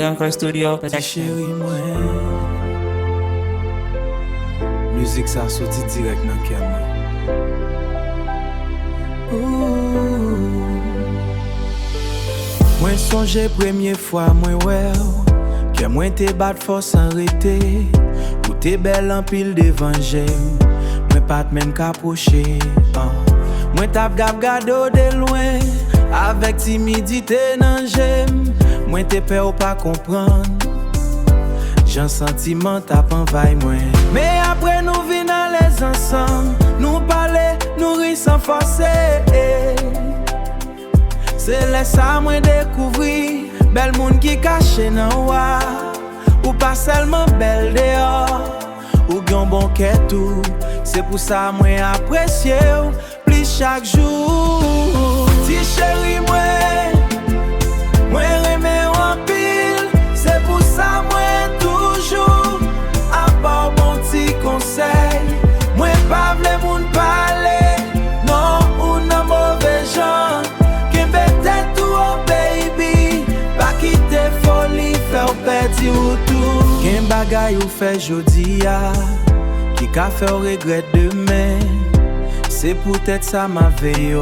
Dunker Studio Ti Production. chéri mwen, musique ça sorti direct dans cœur moi. Mwen songe première fois mwen wè que mwen te bat force en rete. Ou te belle en pile devant j'aime. Mwen pat même qu'approcher. Mwen tap gado de loin avec timidité nan j'aime. Mwen te peur ou pas comprendre. J'en sentiment tap envahi mwen. Mais après nous vin à l'aise ensemble. Nous parler, nous ri sans forcer. C'est là ça moi découvrir bel monde qui caché nan wa. Ou pas seulement belle dehors. Ou gen bon cœur tout. C'est pour ça moi apprécier plus chaque jour. Ti chéri moi remè en pile. C'est pour ça moi toujours à part bon petit conseil. Moi pas vle moun parler. Non ou nan mauvais genre. Peti ou tout Gen bagay ou fait jodi ya Ki ka fè ou regret demain. C'est peut-être ça ma veille.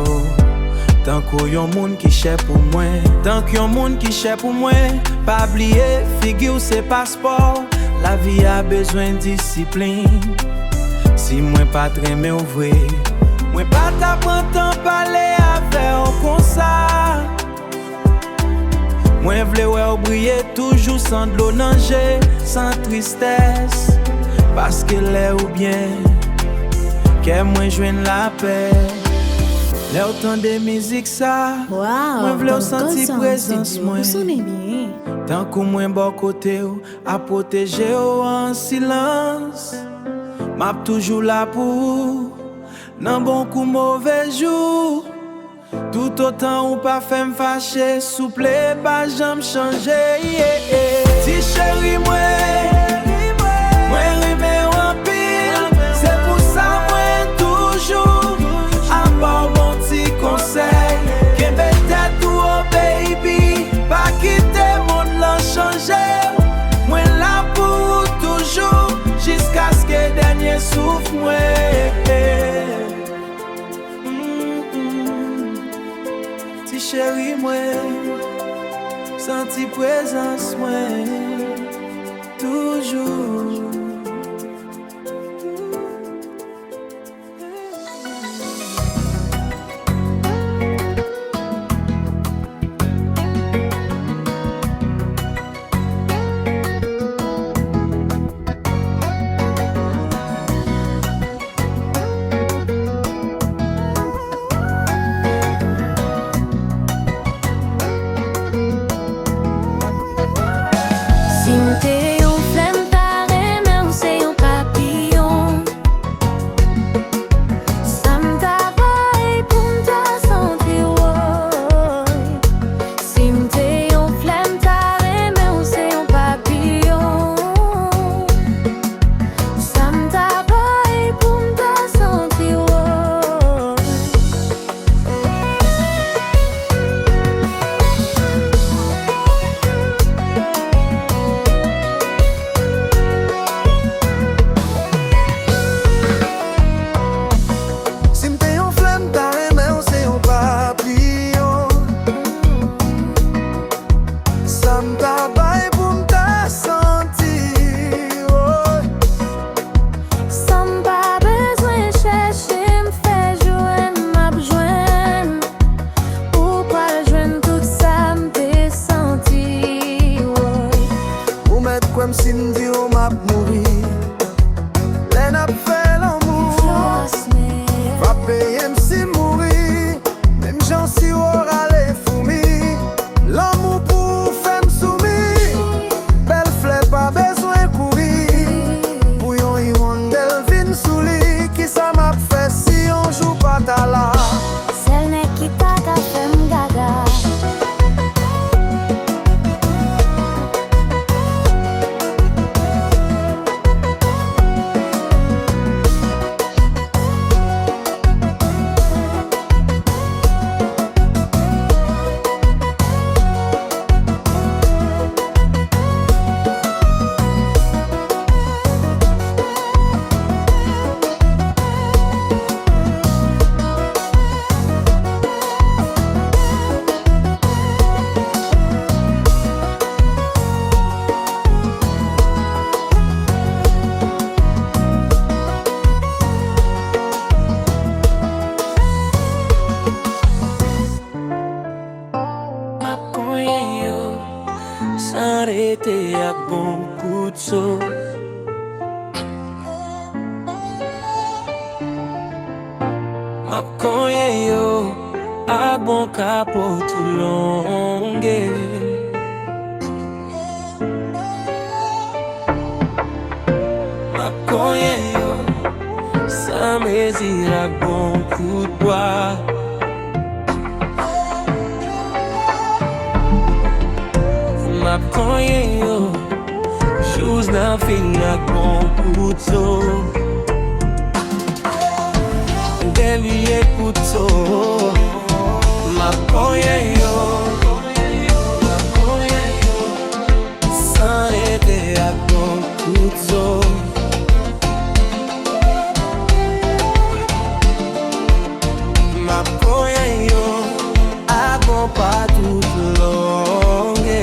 Tant qu'on yon moun ki chè pou mwen. Tant qu'on yon moun ki chè pou mwen. Pa oublier figure c'est passeport. La vie a besoin de discipline. Si mwen pa treme ou vre, mwen pa ta pran tan pale avè ou kon sa. Mwen vle wè ou briller toujours sans de l'eau nanger, sans tristesse. Parce que lè ou bien, que mwen jwen la paix. Lè ou tan de musique ça, mwen vle ou senti présence mwen. Tant kou mwen bon côté ou, a protéger ou en silence. M'ap toujours là pour, nan bon kou mauvais jour. Tout autant ou pas fait m'fâcher, souple pas j'aime changer. Ti chéri mwen remè en pile. C'est pour ça mwen toujours à part mon petit conseil. Kembe tête ou oh baby, pas quitter mon lan changer. Mwen là pour toujours, jusqu'à ce que dernier souffle mwen. Chéri mwen, senti présence mwen, toujours. rete ak bon koutso. Map konye yo ak bon kapo tout longe. Map konye yo sa mezir ak bon kou d'bois. Map konye yo shoes nan fin ak bon koutso. Deviye koutso. Map konye yo san rete ak bon koutso. Map konye yo ak bon pa tout longe.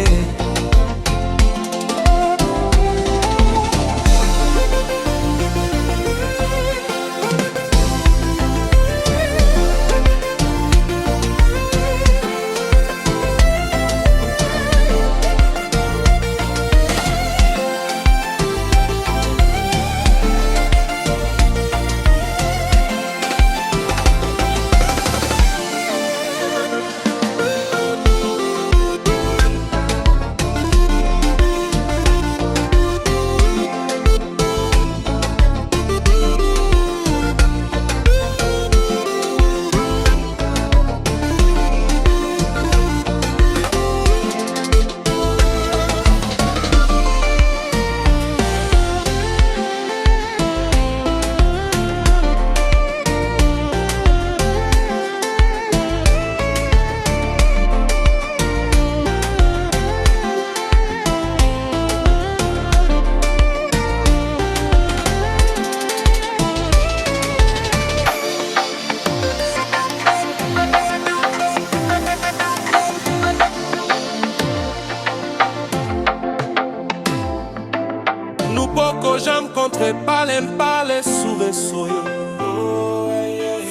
Poko jam kontre pale sou reso yo.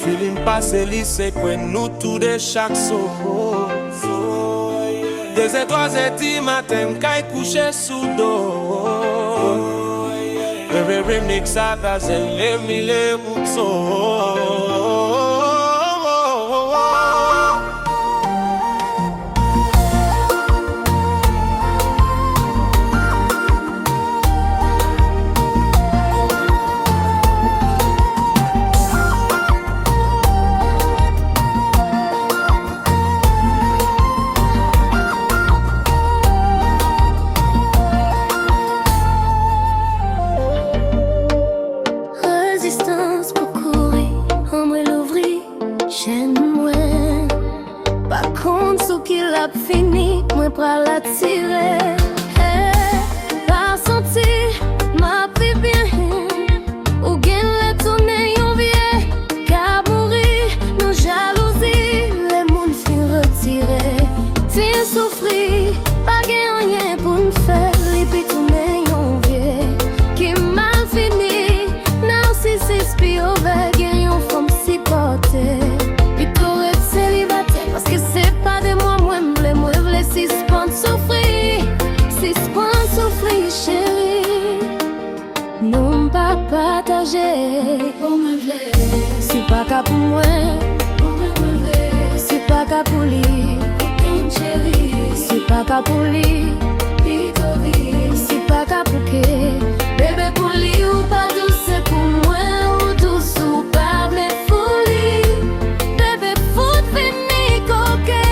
Filim pase lise kwen nou tout de chak so. Deze 3 matin kay kouche sou do. Bebe remix sa tazel le mile moutso. Fini, moi pral la tirer. Pas senti, ma vie bien. Ou gen le tourner yon vie. Ka mourir, nos jalousies. Les moun fin retirer. Fin souffrir, pas gen rien pour n'faire. Li pi tourner yon vie. Qui mal fini, narcissiste pi over. Gen yon femme si portée. Pi correct célibataire, parce que c'est pas de moi. Souffrir, chérie, non pas partager. C'est pas qu'à pour moi, c'est pas qu'à pour lui, c'est pas qu'à pour lui, c'est pas qu'à pour qui. Bébé pour lui ou pas douce, c'est pour moi ou douce ou pas blé folie. Bébé foot fini coquette.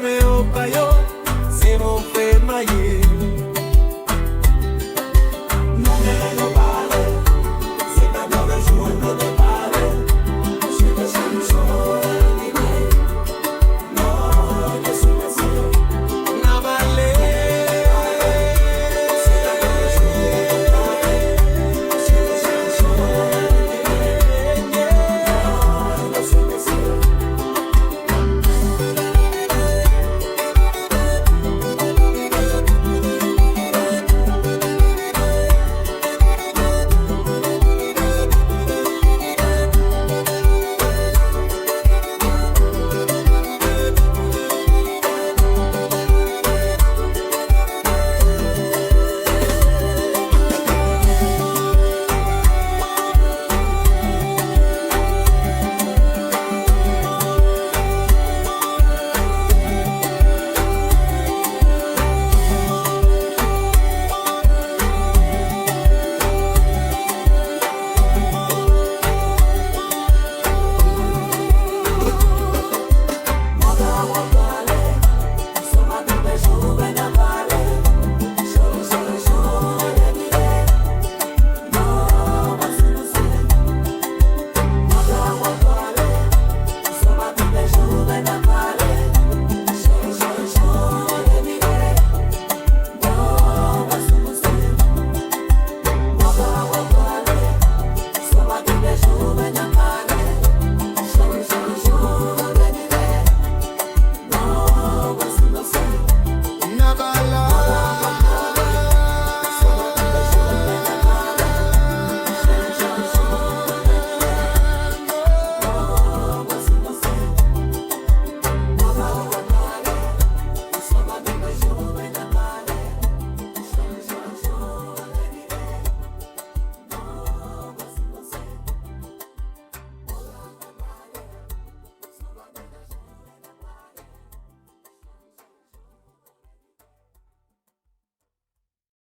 reme